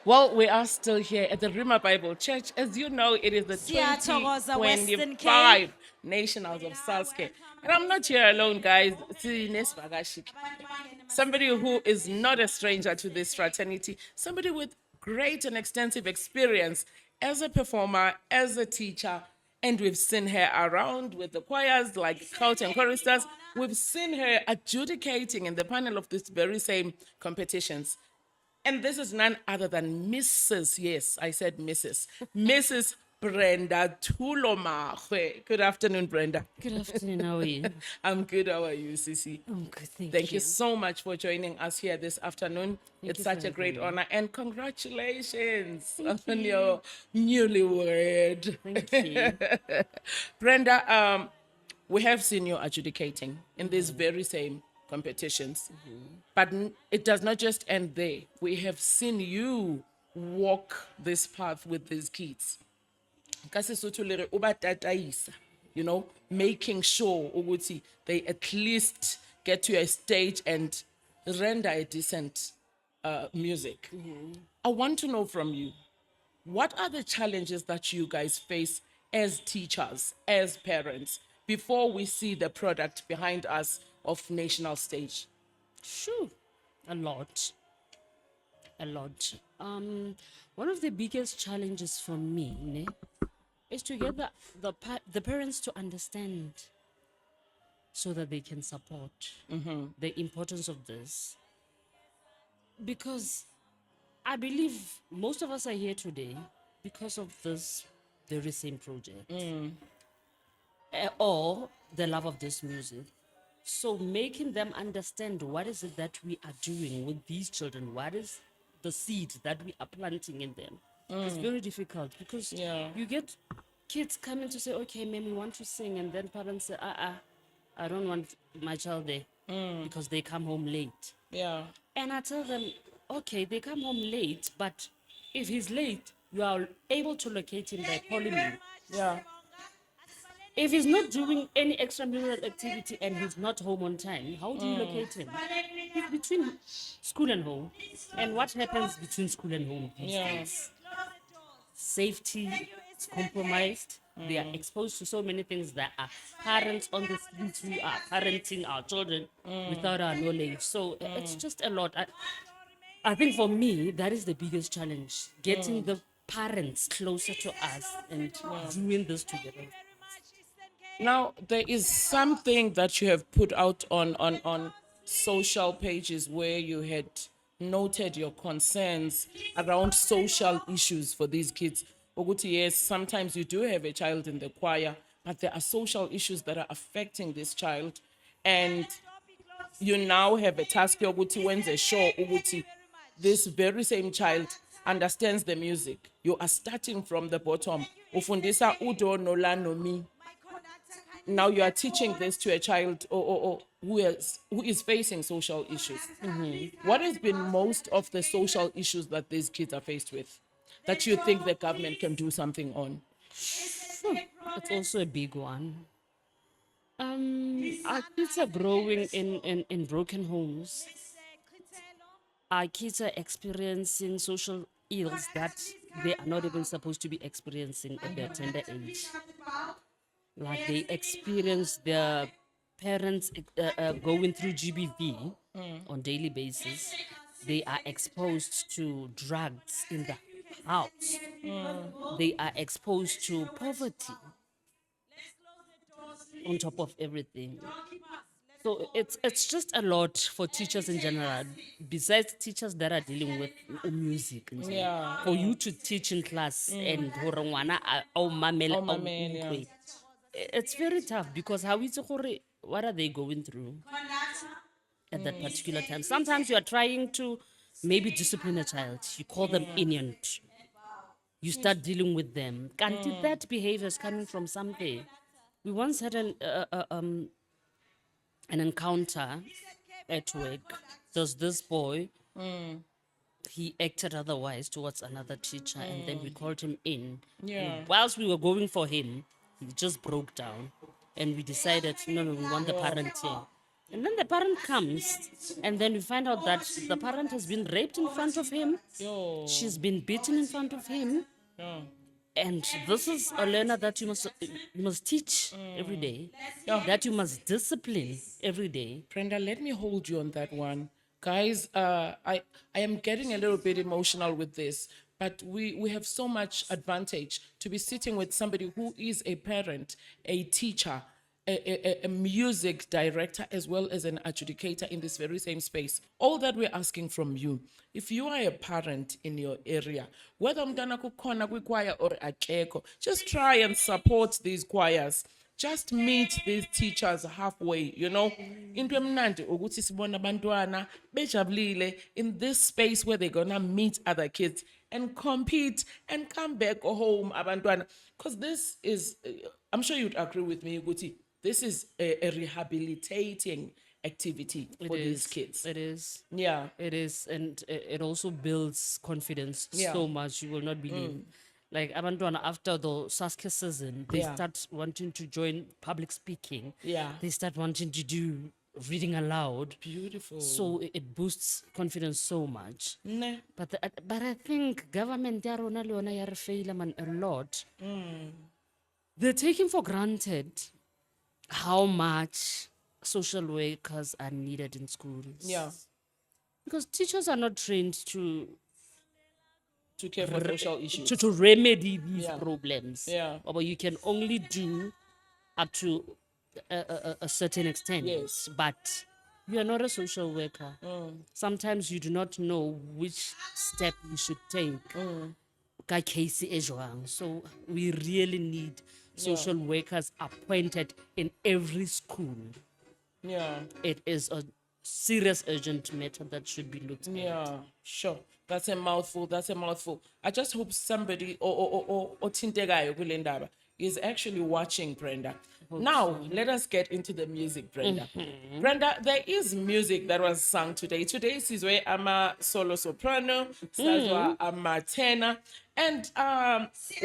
Well, we are still here at the Rima Bible Church. As you know, it is the Siyathokoza Western Cape. 2025 Nationals of SASCE. And I'm not here alone, guys. Somebody who is not a stranger to this fraternity, somebody with great and extensive experience as a performer, as a teacher, and we've seen her around with the choirs like cult and choristers. We've seen her adjudicating in the panel of these very same competitions. And this is none other than Mrs. Yes, I said Mrs. Brenda Thulo Makgwe. Good afternoon, Brenda. Good afternoon, how are you? I'm good. How are you, Sisi? I'm good, Thank thank you you. so much for joining us here this afternoon. Thank It's you such for a great having me. honor and congratulations Thank on you. your newlywed. Thank you. Brenda, we have seen you adjudicating in these very same competitions, but it does not just end there. We have seen you walk this path with these kids. Ka Sesotho le re, "O ba tataisa," you know, making sure ukuthi they at least get to a stage and render a decent music. I want to know from you, what are the challenges that you guys face as teachers, as parents, before we see the product behind us of national stage? Sure. A lot. A lot. One of the biggest challenges for me is to get the parents to understand so that they can support the importance of this. Because I believe most of us are here today because of this very same project. Or the love of this music. So making them understand what is it that we are doing with these children, what is the seed that we are planting in them, is very difficult because Yeah. you get kids coming to say, okay, ma'am, we want to sing, and then parents say, I don't want my child there because they come home late. Yeah. And I tell them, okay, they come home late, but if he's late, you are able to locate him by calling me. Yeah. If he's not doing any extramural activity and he's not home on time, how do you locate him? He's between school and home. And what happens between school and home these Yeah. days? Safety is compromised. They are exposed to so many things that are parents on the streets who are parenting our children without our knowledge. So it's just a lot. I think for me, that is the biggest challenge, getting the parents closer to us and doing this together. Now, there is something that you have put out on social pages where you had noted your concerns around social issues for these kids. Oguti, yes, sometimes you do have a child in the choir, but there are social issues that are affecting this child. And you now have a task yokuthi wenze sure ukuthi this very same child understands the music. You are starting from the bottom. Ufundisa udo nola no mi. Now you are teaching this to a child or who is facing social issues. What has been most of the social issues that these kids are faced with that you think the government can do something on? It's also a big one. Our kids are growing in broken homes. Our kids are experiencing social ills that they are not even supposed to be experiencing at their tender age. Like they experience their parents going through GBV on daily basis. They are exposed to drugs in the house. They are exposed to poverty on top of everything. So it's just a lot for teachers in general, besides teachers that are dealing with music. Yeah. For you to teach in class and hore ngwana a o mamele, a o mamele, yeah. utlwe, it's very tough because how is what are they going through at that particular time? Sometimes you are trying to maybe discipline a child. You call them idiot. You start dealing with them. Can't that behavior is coming from somewhere? We once had an encounter at work. There's this boy. He acted otherwise towards another teacher, and then we called him in. Yeah. And whilst we were going for him, he just broke down, and we decided, no, we want the parent here. And then the parent comes, and then you find out that the parent has been raped in front of him. Yo. She's been beaten in front of him. Yeah. And this is a learner that you must teach every day, that you must discipline every day. Brenda, let me hold you on that one. Guys, I am getting a little bit emotional with this, but we have so much advantage to be sitting with somebody who is a parent, a teacher, a music director, as well as an adjudicator in this very same space. All that we're asking from you, if you are a parent in your area, whether umntana kukhona kwikwaya or akekho, just try and support these choirs. Just meet these teachers halfway, you know. Into emnandi ukuthi sibona abantwana bejabulile in this space where they're gonna meet other kids and compete and come back home abantwana, because this is I'm sure you'd agree with me ukuthi this is a rehabilitating activity for these kids. It is. Yeah. It is. And it also builds confidence so much. You will not believe. Like abantwana, after the SASCE season, they start wanting to join public speaking. Yeah. They start wanting to do reading aloud. Beautiful. So it boosts confidence so much. Ne. But I think government ya rona le yona ya re faila man a lot. They're taking for granted how much social workers are needed in schools. Yeah. Because teachers are not trained to care for social issues. to remedy these Yeah. problems. Yeah. But you can only do up to a certain extent. Yes. But you are not a social worker. Sometimes you do not know which step you should take. Ka case e jwang. So we really need social workers appointed in every school. Yeah. It is a serious urgent matter that should be looked at. Yeah, sure. That's a mouthful. That's a mouthful. I just hope somebody or Tintekayo kule ndaba is actually watching, Brenda. Now, let us get into the music, Brenda. Brenda, there is music that was sung today. Today, Sizwe ama solo soprano, Sazwa ama tenor. And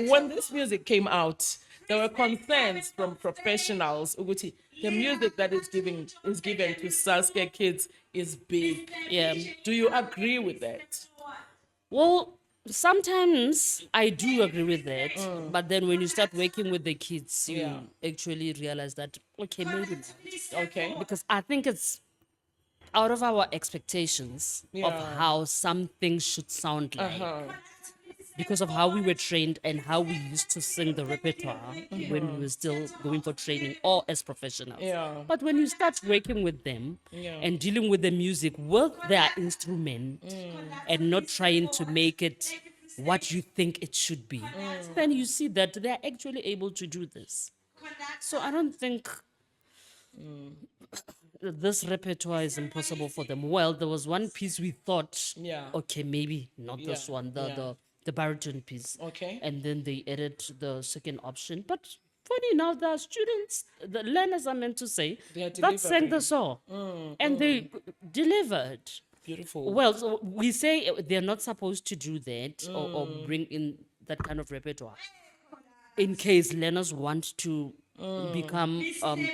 when this music came out, there were concerns from professionals. Uguti, the music that is given to SASCE kids is big. Yeah. Do you agree with that? Well, sometimes I do agree with that, but then when you start working with the kids, you actually realize that, okay, maybe not. Okay. Because I think it's out of our expectations of how something should sound like. Because of how we were trained and how we used to sing the repertoire when we were still going for training or as professionals. Yeah. But when you start working with them and dealing with the music with their instrument and not trying to make it what you think it should be, then you see that they're actually able to do this. So I don't think this repertoire is impossible for them. Well, there was one piece we thought, okay, maybe not this one, the baritone piece. Okay. And then they added the second option. But funny enough, the students, the learners are meant to say, that sang the song. And they delivered. Beautiful. Well, so we say they're not supposed to do that or bring in that kind of repertoire. In case learners want to become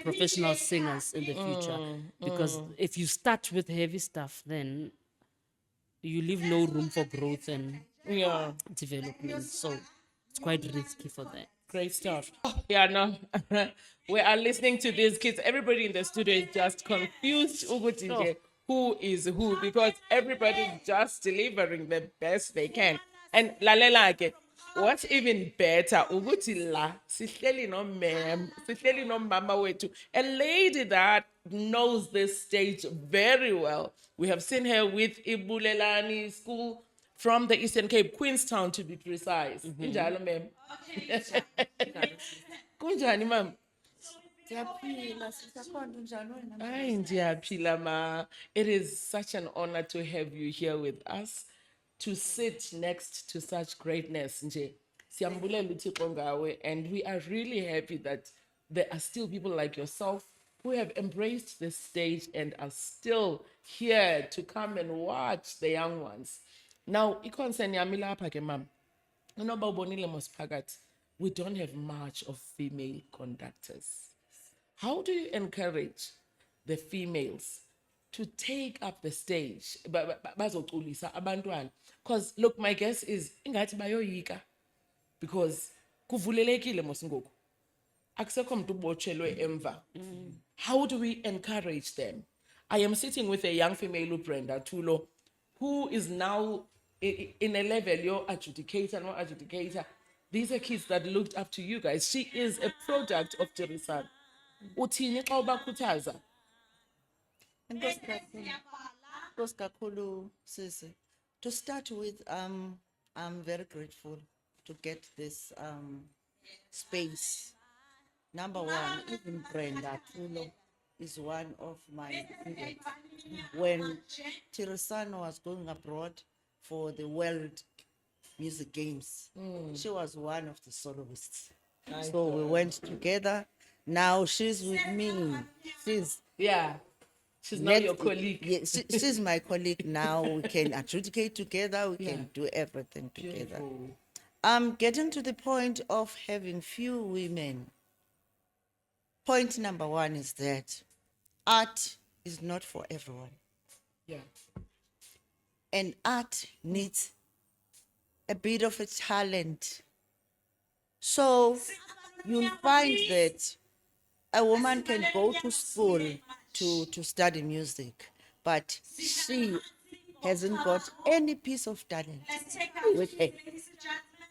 professional singers in the future. Because if you start with heavy stuff, then you leave no room for growth and development. So it's quite risky for that. Great stuff. Yeah, no. We are listening to these kids. Everybody in the studio is just confused. Who is who? Because everybody's just delivering the best they can. And lalelake, what's even better, ukuthi la, sihleli no ma'am, sihleli no mama wetu, a lady that knows this stage very well. We have seen her with Ibulelani School from the Eastern Cape, Queenstown to be precise. Kunjalo, ma'am. Kunjani, ma'am? Ay, ndiyaphila, ma. It is such an honor to have you here with us, to sit next to such greatness. Nje. Siyambulela uThixo ngawe, and we are really happy that there are still people like yourself who have embraced this stage and are still here to come and watch the young ones. Now, ikhonsen yami lapha ke mama. Unoba ubonile mos phakathi, we don't have much of female conductors. How do you encourage the females to take up the stage bazoculisa abantwana, because look, my guess is ingathi bayoyika because kuvulelekile mos ngoku akusekho mntu ubotshelwe emva. How do we encourage them? I am sitting with a young female, Brenda Thulo, who is now in a level, your adjudicator, no adjudicator. These are kids that looked up to you guys. She is a product of Jerusalem. Uthini xa ubakhuthaza? Nkosi kakhulu, Sisi. To start with, I'm very grateful to get this space. Number one, even Brenda Thulo is one of my students. When Tirisano was going abroad for the World Music Games, she was one of the soloists. So we went together. Now she's with me. Yeah. She's now your colleague. Yeah, she's my colleague now. We can adjudicate together. We can do everything together. I'm getting to the point of having few women. Point number one is that art is not for everyone. Yeah. And art needs a bit of a talent. So you'll find that a woman can go to school to study music, but she hasn't got any piece of talent with her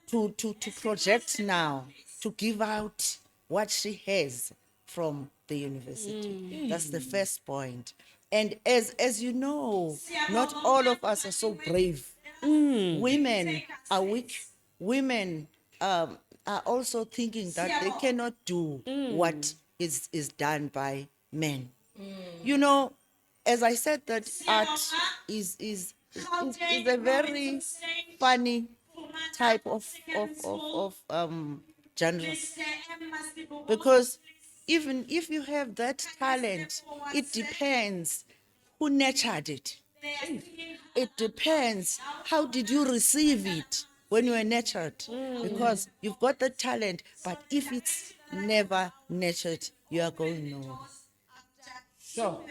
to project now, to give out what she has from the university. That's the first point. And as you know, not all of us are so brave. Women are weak. Women are also thinking that they cannot do what is done by men. You know, as I said, that art is a very funny type of genre, because even if you have that talent, it depends who nurtured it. It depends how did you receive it when you were nurtured, because you've got the talent, but if it's never nurtured, you are going nowhere. So,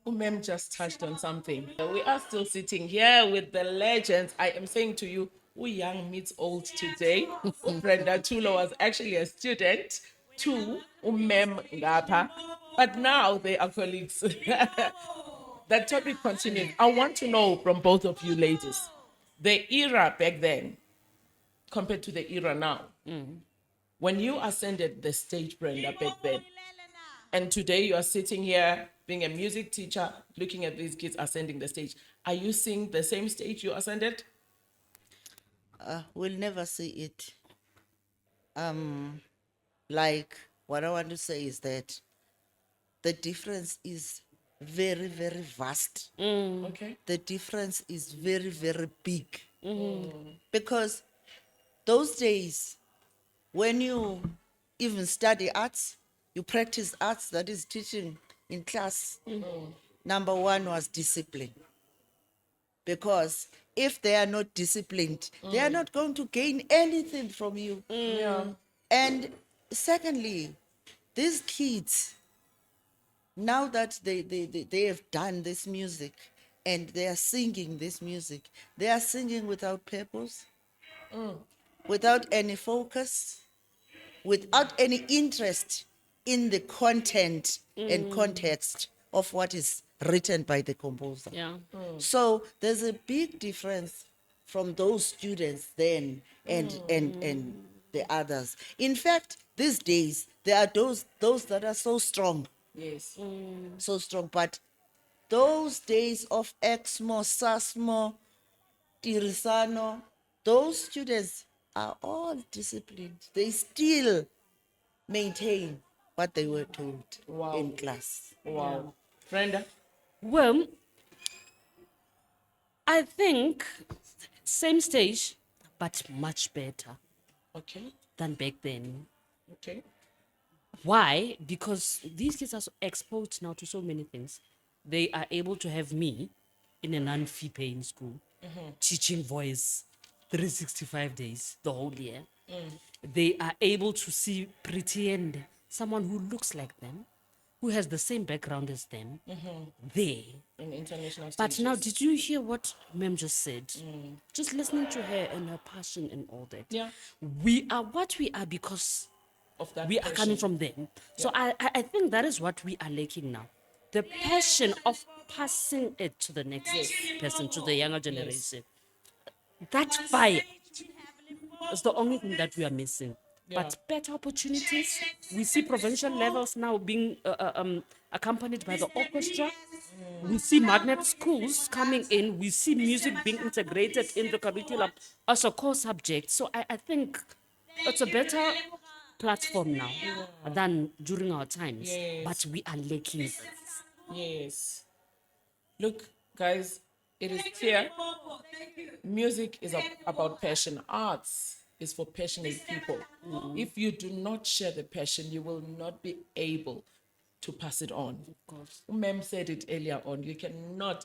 Mem just touched on something. We are still sitting here with the legends. I am saying to you, we young meets old today. Brenda Thulo was actually a student to Mem Ngapa, but now they are colleagues. That topic continues. I want to know from both of you ladies, the era back then compared to the era now. When you ascended the stage, Brenda, back then, and today you are sitting here being a music teacher, looking at these kids ascending the stage. Are you seeing the same stage you ascended? We'll never see it. Like, what I want to say is that the difference is very, very vast. Okay. The difference is very, very big. Because those days, when you even study arts, you practice arts, that is teaching in class, number one was discipline. Because if they are not disciplined, they are not going to gain anything from you. Yeah. And secondly, these kids, now that they have done this music and they are singing this music, they are singing without purpose, without any focus, without any interest in the content and context of what is written by the composer. Yeah. So there's a big difference from those students then and the others. In fact, these days there are those that are so strong, Yes. so strong. But those days of Exmo, Sasmo, Tirisano, those students are all disciplined. They still maintain what they were told in class. Wow. Brenda? Well, I think same stage, but much better Okay. than back then. Okay. Why? Because these kids are so exposed now to so many things. They are able to have me in a non-fee paying school, teaching voice 365 days, the whole year. They are able to see pretend someone who looks like them, who has the same background as them there. In international But stages. now, did you hear what Mem just said? Just listening to her and her passion and all that. Yeah. We are what we are because Of that we are coming passion. from them. So I think that is what we are lacking now. The passion of passing it to the next person, to the younger generation. That fire is the only thing that we are missing. Yeah. But better opportunities. We see provincial levels now being accompanied by the orchestra. We see magnet schools coming in. We see music being integrated in the curriculum as a core subject. So I think it's a better platform now than during our times. Yes. But we are lacking this. Yes. Look, guys, it is clear. Music is about passion. Arts is for passionate people. If you do not share the passion, you will not be able to pass it on. Of course. Mem said it earlier on. You cannot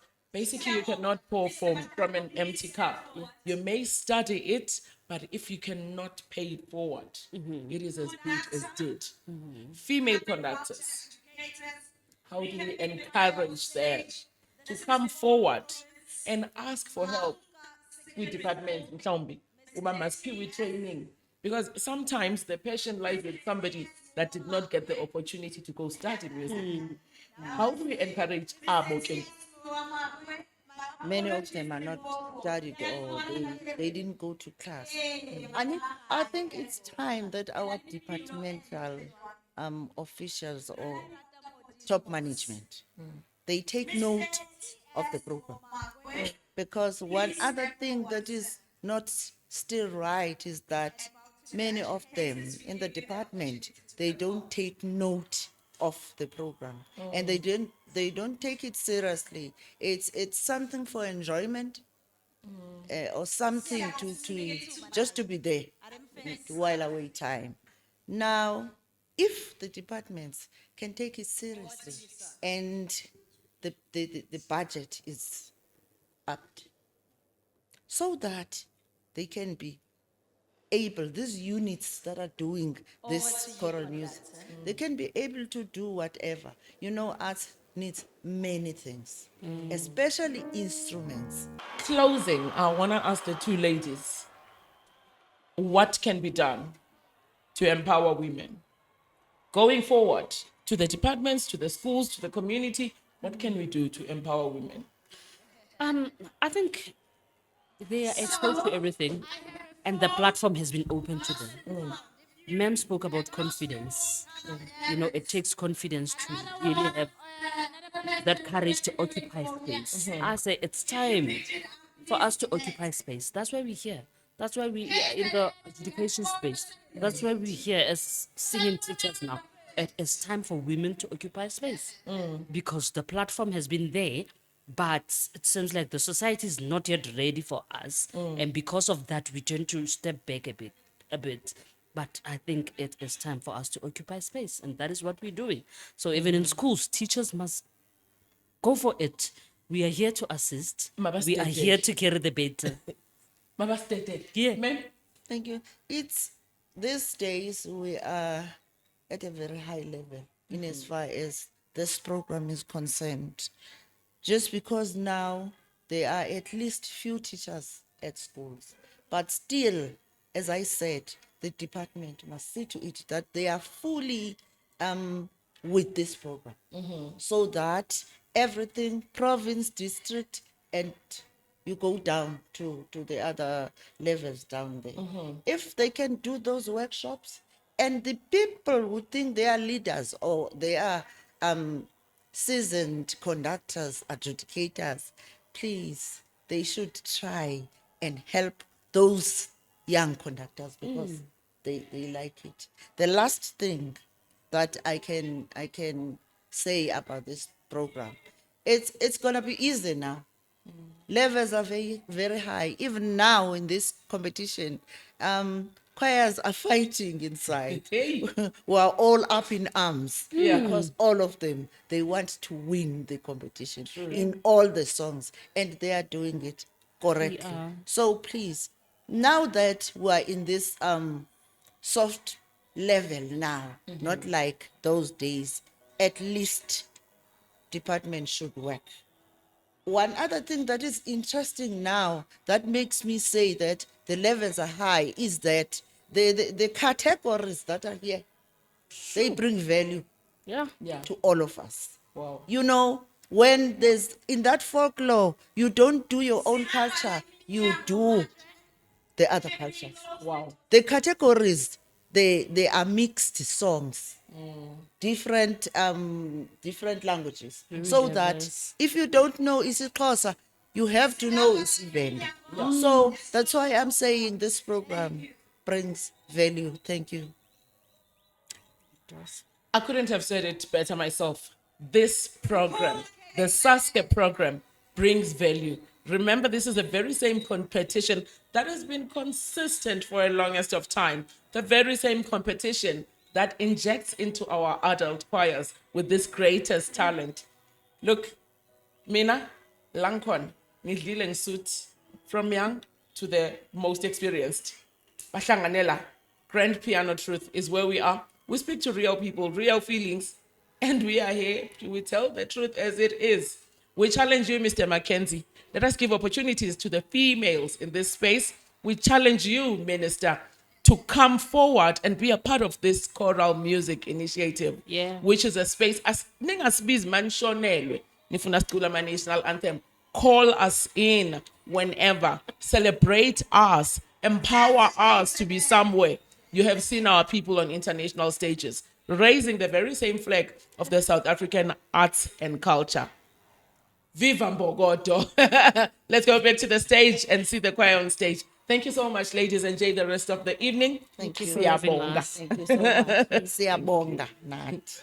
pour from an empty cup. You may study it, but if you cannot pay it forward, it is as good as dead. Female conductors, how do we encourage them to come forward and ask for help with department mhlawumbi uma masiphiwe training, because sometimes the passion lies with somebody that did not get the opportunity to go study music. How do we encourage abo ke? Many of them are not studied or they didn't go to class. And I think it's time that our departmental officials or top management, they take note of the program. Because one other thing that is not still right is that many of them in the department, they don't take note of the program, and they don't take it seriously. It's something for enjoyment, or something to just to be there to while away time. Now, if the departments can take it seriously and the budget is upped so that they can be able, these units that are doing this choral music, they can be able to do whatever. You know, arts needs many things, especially instruments. Closing, I want to ask the two ladies, what can be done to empower women? Going forward, to the departments, to the schools, to the community, what can we do to empower women? I think they are exposed to everything, and the platform has been open to them. Mem spoke about confidence. You know, it takes confidence to really have that courage to occupy space. I say it's time for us to occupy space. That's why we're here. That's why we are in the education space. That's why we're here as singing teachers now. It is time for women to occupy space because the platform has been there, but it seems like the society is not yet ready for us, and because of that, we tend to step back a bit. But I think it is time for us to occupy space, and that is what we're doing. So even in schools, teachers must go for it. We are here to assist. We are here to carry the baton. Mama stated. Yeah. Ma'am? Thank you. It's these days we are at a very high level in as far as this program is concerned. Just because now there are at least few teachers at schools, but still, as I said, the department must see to it that they are fully with this program, so that everything, province, district, and you go down to the other levels down there. If they can do those workshops, and the people who think they are leaders or they are seasoned conductors, adjudicators, please, they should try and help those young conductors because they like it. The last thing that I can say about this program, it's gonna be easy now. Levels are very high. Even now in this competition, choirs are fighting inside. Hey. We're all up in arms Yeah. because all of them, they want to win the competition in all the songs, and they are doing it correctly. are. So please, now that we're in this soft level now, not like those days at least department should work. One other thing that is interesting now that makes me say that the levels are high is that the categories that are here, they bring value Yeah. Yeah. to all of us. Wow. You know, when there's in that folklore, you don't do your own culture, you do the other cultures. Wow. The categories, they are mixed songs, different different languages. So that diverse. if you don't know isiXhosa, you have to know isiVenda. So that's why I'm saying this program brings value. Thank you. I couldn't have said it better myself. This program, the SASCE program, brings value. Remember, this is the very same competition that has been consistent for a longest of time. The very same competition that injects into our adult choirs with this greatest talent. Look, Mina, Lankon, ngidlile ngisut from young to the most experienced. Bahlanganela, Grand Piano Truth is where we are. We speak to real people, real feelings, and we are here. We tell the truth as it is. We challenge you, Mr. Mackenzie. Let us give opportunities to the females in this space. We challenge you, Minister, to come forward and be a part of this choral music initiative, Yeah. which is a space as ningasbiz manshonelwe nifuna sicula ama national anthem. Call us in whenever. Celebrate us. Empower us to be somewhere. You have seen our people on international stages raising the very same flag of the South African arts and culture. Viva Mbogoto. Let's go back to the stage and see the choir on stage. Thank you so much, ladies. Enjoy the rest of the evening. Thank you. for having Siyabonga. us. Thank you so much. Siyabonga nathi.